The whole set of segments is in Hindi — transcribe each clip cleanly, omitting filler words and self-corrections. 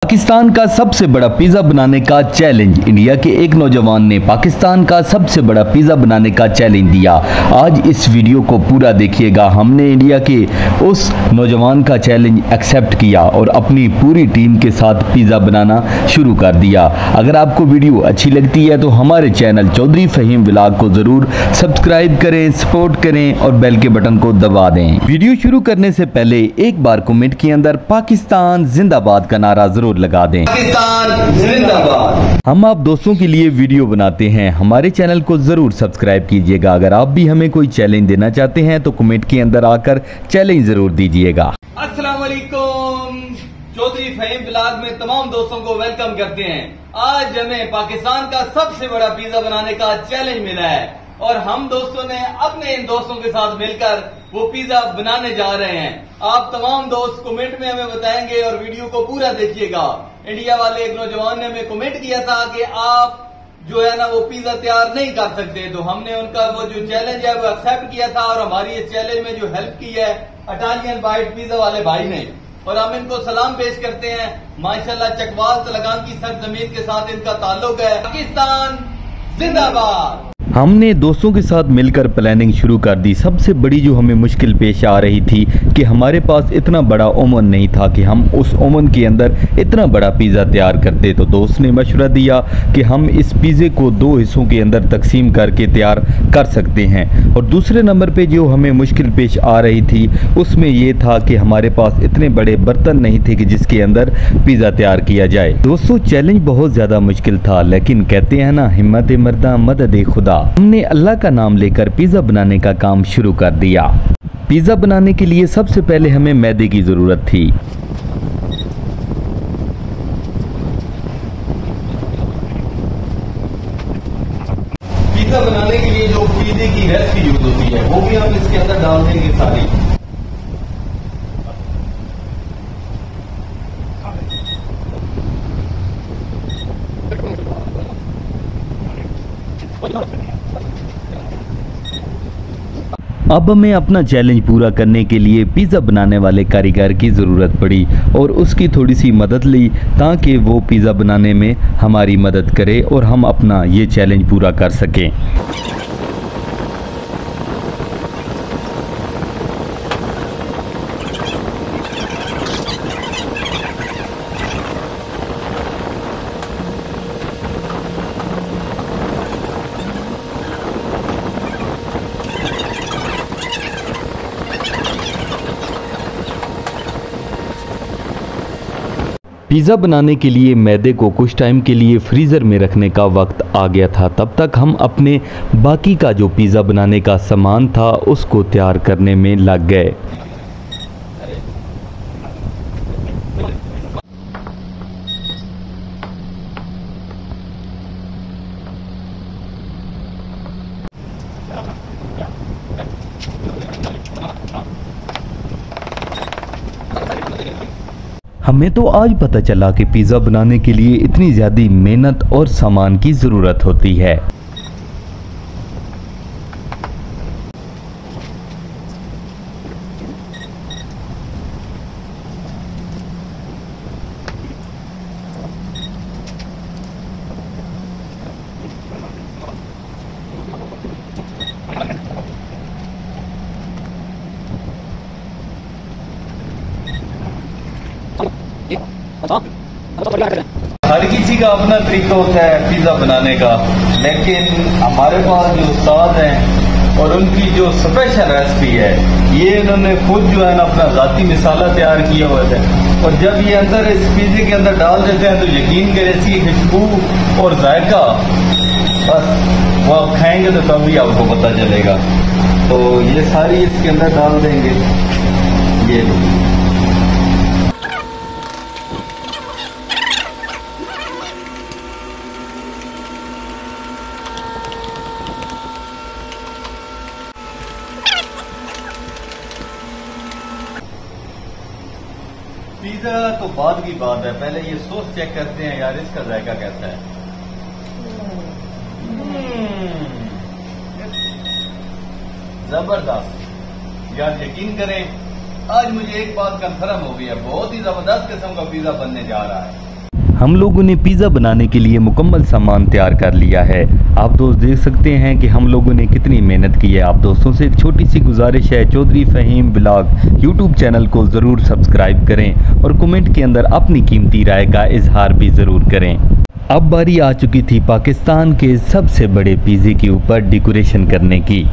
पाकिस्तान का सबसे बड़ा पिज़्ज़ा बनाने का चैलेंज। इंडिया के एक नौजवान ने पाकिस्तान का सबसे बड़ा पिज़्ज़ा बनाने का चैलेंज दिया। आज इस वीडियो को पूरा देखिएगा। हमने इंडिया के उस नौजवान का चैलेंज एक्सेप्ट किया और अपनी पूरी टीम के साथ पिज़्ज़ा बनाना शुरू कर दिया। अगर आपको वीडियो अच्छी लगती है तो हमारे चैनल चौधरी फ़हीम व्लॉग को ज़रूर सब्सक्राइब करें, सपोर्ट करें और बेल के बटन को दबा दें। वीडियो शुरू करने से पहले एक बार कमेंट के अंदर पाकिस्तान जिंदाबाद का नारा जरूर लगा दें। पाकिस्तान जिंदाबाद। हम आप दोस्तों के लिए वीडियो बनाते हैं, हमारे चैनल को जरूर सब्सक्राइब कीजिएगा। अगर आप भी हमें कोई चैलेंज देना चाहते हैं तो कमेंट के अंदर आकर चैलेंज जरूर दीजिएगा। अस्सलाम वालेकुम, चौधरी फ़हीम व्लॉग में तमाम दोस्तों को वेलकम करते हैं। आज हमें पाकिस्तान का सबसे बड़ा पिज़्ज़ा बनाने का चैलेंज मिला है और हम दोस्तों ने अपने इन दोस्तों के साथ मिलकर वो पिज़्ज़ा बनाने जा रहे हैं। आप तमाम दोस्त कमेंट में हमें बताएंगे और वीडियो को पूरा देखिएगा। इंडिया वाले एक नौजवान ने हमें कमेंट किया था कि आप जो है ना वो पिज़्ज़ा तैयार नहीं कर सकते, तो हमने उनका वो जो चैलेंज है वो एक्सेप्ट किया था और हमारी इस चैलेंज में जो हेल्प की है इटालियन बाइट पिज़्ज़ा वाले भाई ने, और हम इनको सलाम पेश करते हैं। माशाल्लाह चकवाल तलगान की सरजमीन के साथ इनका ताल्लुक है। पाकिस्तान जिंदाबाद। हमने दोस्तों के साथ मिलकर प्लानिंग शुरू कर दी। सबसे बड़ी जो हमें मुश्किल पेश आ रही थी कि हमारे पास इतना बड़ा ओवन नहीं था कि हम उस ओवन के अंदर इतना बड़ा पिज़्ज़ा तैयार करते। तो दोस्त ने मशवरा दिया कि हम इस पिज़्ज़े को 2 हिस्सों के अंदर तकसीम करके तैयार कर सकते हैं। और दूसरे नंबर पे जो हमें मुश्किल पेश आ रही थी उसमें ये था कि हमारे पास इतने बड़े बर्तन नहीं थे कि जिसके अंदर पिज़्ज़ा तैयार किया जाए। दोस्तों चैलेंज बहुत ज़्यादा मुश्किल था, लेकिन कहते हैं ना हिम्मत मर्दा मदद खुदा। हमने अल्लाह का नाम लेकर पिज़्ज़ा बनाने का काम शुरू कर दिया। पिज़्ज़ा बनाने के लिए सबसे पहले हमें मैदे की ज़रूरत थी। पिज़्ज़ा बनाने के लिए जो पिज़्ज़े की रेसिपी यूज होती है वो भी हम इसके अंदर डाल देंगे सारी। अब हमें अपना चैलेंज पूरा करने के लिए पिज़्ज़ा बनाने वाले कारीगर की ज़रूरत पड़ी और उसकी थोड़ी सी मदद ली ताकि वो पिज़्ज़ा बनाने में हमारी मदद करे और हम अपना ये चैलेंज पूरा कर सकें। पिज़्ज़ा बनाने के लिए मैदे को कुछ टाइम के लिए फ्रीज़र में रखने का वक्त आ गया था। तब तक हम अपने बाकी का जो पिज़्ज़ा बनाने का सामान था उसको तैयार करने में लग गए। हमें तो आज पता चला कि पिज़्ज़ा बनाने के लिए इतनी ज़्यादा मेहनत और सामान की ज़रूरत होती है। हर किसी का अपना तरीका होता है पिज़्ज़ा बनाने का, लेकिन हमारे पास जो उस्ताद हैं और उनकी जो स्पेशल रेसिपी है ये इन्होंने खुद जो है ना अपना ज़ाती मसाला तैयार किया हुआ है और जब ये अंदर इस पिज़्ज़े के अंदर डाल देते हैं तो यकीन करें इसकी खुशबू और जायका बस वो आप खाएंगे तो तभी आपको पता चलेगा। तो ये सारी इसके अंदर डाल देंगे। ये पिज़्ज़ा तो बाद की बात है, पहले ये सॉस चेक करते हैं यार इसका जायका कैसा है। जबरदस्त यार, यकीन करें आज मुझे एक बात कंफर्म हो गई है, बहुत ही जबरदस्त किस्म का पिज़्ज़ा बनने जा रहा है। हम लोगों ने पिज़्ज़ा बनाने के लिए मुकम्मल सामान तैयार कर लिया है। आप दोस्त देख सकते हैं कि हम लोगों ने कितनी मेहनत की है। आप दोस्तों से एक छोटी सी गुजारिश है, Chaudhary Faheem blog YouTube channel को ज़रूर सब्सक्राइब करें और कमेंट के अंदर अपनी कीमती राय का इजहार भी ज़रूर करें। अब बारी आ चुकी थी पाकिस्तान के सबसे बड़े पिज़्ज़े के ऊपर डेकोरेशन करने की।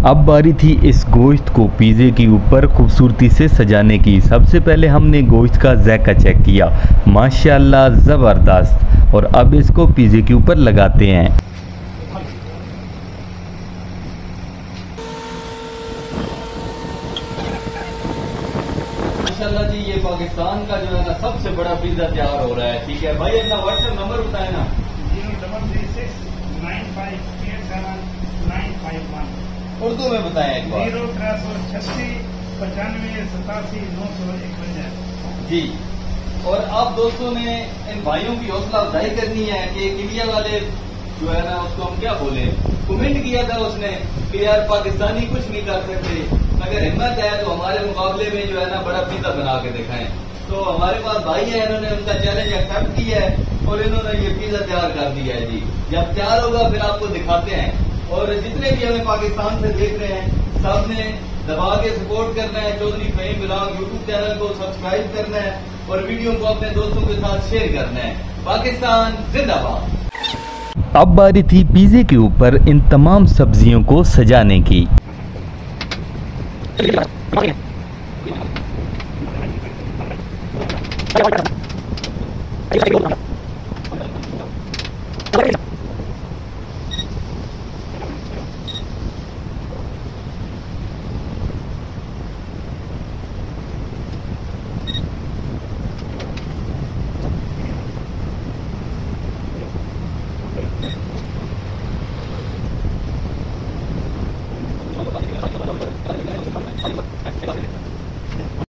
अब बारी थी इस गोश्त को पिज़्ज़े के ऊपर खूबसूरती से सजाने की। सबसे पहले हमने गोश्त का ज़ायका चेक किया, माशाल्लाह ज़बरदस्त। और अब इसको पिज़्ज़े के ऊपर लगाते हैं। माशाल्लाह जी, ये पाकिस्तान का जो है ना सबसे बड़ा पिज़्ज़ा तैयार हो रहा है। ठीक है भाई, अपना व्हाट्सएप नंबर बताए ना। 0336951 उर्दू में बताएं एक बार। 0386 95 87 951 जी। और आप दोस्तों ने इन भाइयों की हौसला अफजाई करनी है कि इंडिया वाले जो है ना उसको हम क्या बोले, कमेंट किया था उसने कि यार पाकिस्तानी कुछ नहीं कर सकते, अगर हिम्मत है तो हमारे मुकाबले में जो है ना बड़ा पिज़्ज़ा बना के दिखाएं। तो हमारे पास भाई है, इन्होंने उनका चैलेंज एक्सेप्ट किया है और इन्होंने ये पिज़्ज़ा तैयार कर दिया है जी। जब तैयार होगा फिर आपको दिखाते हैं। और जितने भी हमें पाकिस्तान से देख रहे हैं सब ने दबा के सपोर्ट करना है, Chaudhary Faheem blog YouTube channel को सब्सक्राइब करना है और वीडियो को अपने दोस्तों के साथ शेयर करना है। पाकिस्तान जिंदाबाद। अब बारी थी पिज़्ज़े के ऊपर इन तमाम सब्जियों को सजाने की।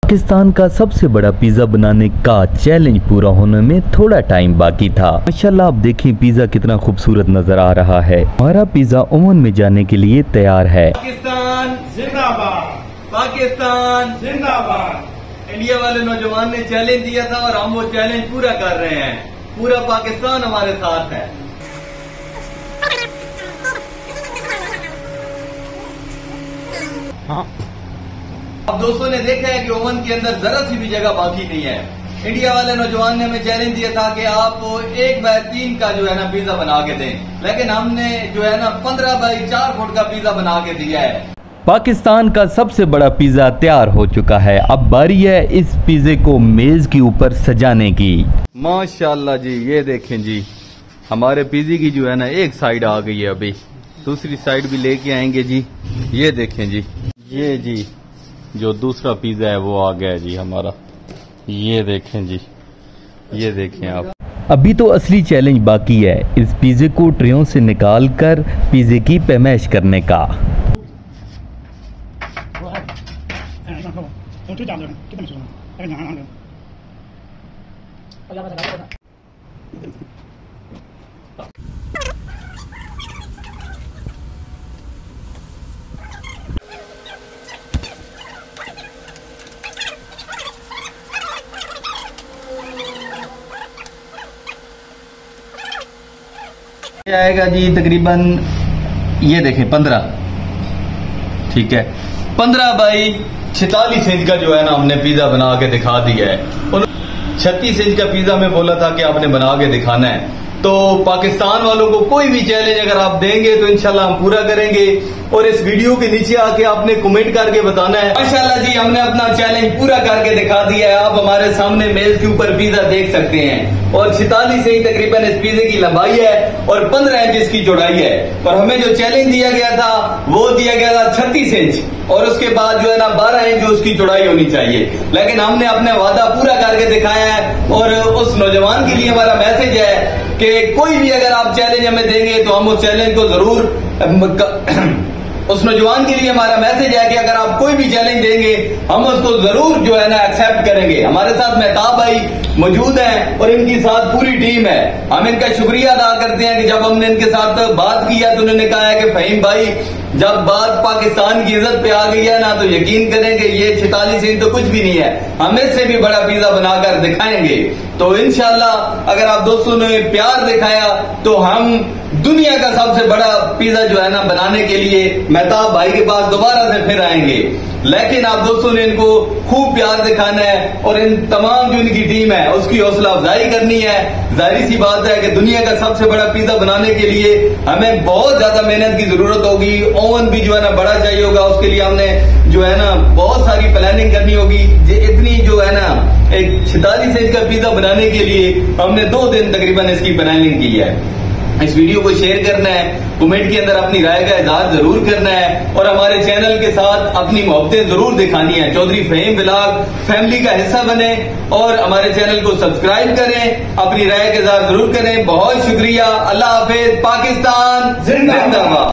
पाकिस्तान का सबसे बड़ा पिज़्ज़ा बनाने का चैलेंज पूरा होने में थोड़ा टाइम बाकी था। माशाल्लाह आप देखें पिज़्ज़ा कितना खूबसूरत नजर आ रहा है। हमारा पिज़्ज़ा ओवन में जाने के लिए तैयार है। पाकिस्तान जिंदाबाद, पाकिस्तान जिंदाबाद। इंडिया वाले नौजवान ने चैलेंज दिया था और हम वो चैलेंज पूरा कर रहे हैं। पूरा पाकिस्तान हमारे साथ है। हाँ। अब दोस्तों ने देखा है कि ओवन के अंदर जरा सी भी जगह बाकी नहीं है। इंडिया वाले नौजवान ने हमें चैलेंज दिया था कि आप 1x3 का जो है ना पिज़्ज़ा बना के दें, लेकिन हमने जो है ना 15x4 फुट का पिज़्ज़ा बना के दिया है। पाकिस्तान का सबसे बड़ा पिज़्ज़ा तैयार हो चुका है। अब बारी है इस पिज़्ज़े को मेज के ऊपर सजाने की। माशाल्लाह जी, ये देखें जी, हमारे पिज़्ज़े की जो है ना एक साइड आ गई है, अभी दूसरी साइड भी लेके आएंगे जी। ये देखें जी, ये जी जो दूसरा पिज़्ज़ा है वो आ गया है जी हमारा। ये देखें जी, ये देखें आप। अभी तो असली चैलेंज बाकी है, इस पिज़्ज़े को ट्रेयों से निकाल कर पिज़्ज़े की पैमाइश करने का। आएगा जी तकरीबन, ये देखें 15, ठीक है 15 बाई 46 इंच का जो है ना हमने पिज़्ज़ा बना के दिखा दिया है। 36 इंच का पिज्जा मैं बोला था कि आपने बना के दिखाना है। तो पाकिस्तान वालों को कोई भी चैलेंज अगर आप देंगे तो इंशाल्लाह हम पूरा करेंगे। और इस वीडियो के नीचे आके आपने कमेंट करके बताना है। माशाल्लाह जी, हमने अपना चैलेंज पूरा करके दिखा दिया है। आप हमारे सामने मेज के ऊपर पिज्जा देख सकते हैं और 46 इंच तकरीबन इस पिज्जे की लंबाई है और 15 इंच इसकी चौड़ाई है। और हमें जो चैलेंज दिया गया था वो दिया गया था 36 इंच और उसके बाद जो है ना 12 इंच जो उसकी चौड़ाई होनी चाहिए। लेकिन हमने अपने वादा पूरा करके दिखाया है। और उस नौजवान के लिए हमारा मैसेज है कि कोई भी अगर आप चैलेंज हमें देंगे तो हम उस चैलेंज को जरूर उस नौजवान के लिए हमारा मैसेज है कि अगर आप कोई भी चैलेंज देंगे हम उसको जरूर जो है ना एक्सेप्ट करेंगे। हमारे साथ मेहताब भाई मौजूद हैं और इनकी साथ पूरी टीम है। हम इनका शुक्रिया अदा करते हैं कि जब हमने इनके साथ बात की है तो उन्होंने कहा है कि फहीम भाई जब बात पाकिस्तान की इज्जत पे आ गई है ना तो यकीन करें कि ये 46 इंच तो कुछ भी नहीं है, हम इससे भी बड़ा पिज्जा बनाकर दिखाएंगे। तो इंशाल्लाह अगर आप दोस्तों ने प्यार दिखाया तो हम दुनिया का सबसे बड़ा पिज्जा जो है ना बनाने के लिए मेहताब भाई के पास दोबारा से फिर आएंगे। लेकिन आप दोस्तों ने इनको खूब प्यार दिखाना है और इन तमाम जो इनकी टीम है उसकी हौसला अफजाई करनी है। जाहिर सी बात है कि दुनिया का सबसे बड़ा पिज्जा बनाने के लिए हमें बहुत ज्यादा मेहनत की जरूरत होगी। ओवन भी जो है ना बड़ा चाहिए होगा, उसके लिए हमने जो है ना बहुत सारी प्लानिंग करनी होगी। इतनी जो है ना एक 46 इंच का पिज्जा बनाने के लिए हमने 2 दिन तकरीबन इसकी प्लानिंग की है। इस वीडियो को शेयर करना है, कमेंट के अंदर अपनी राय का इजहार जरूर करना है और हमारे चैनल के साथ अपनी मोहब्बतें जरूर दिखानी है। चौधरी फहीम व्लॉग फैमिली का हिस्सा बने और हमारे चैनल को सब्सक्राइब करें, अपनी राय का इजहार जरूर करें। बहुत शुक्रिया। अल्लाह हाफिज। पाकिस्तान जिंदाबाद।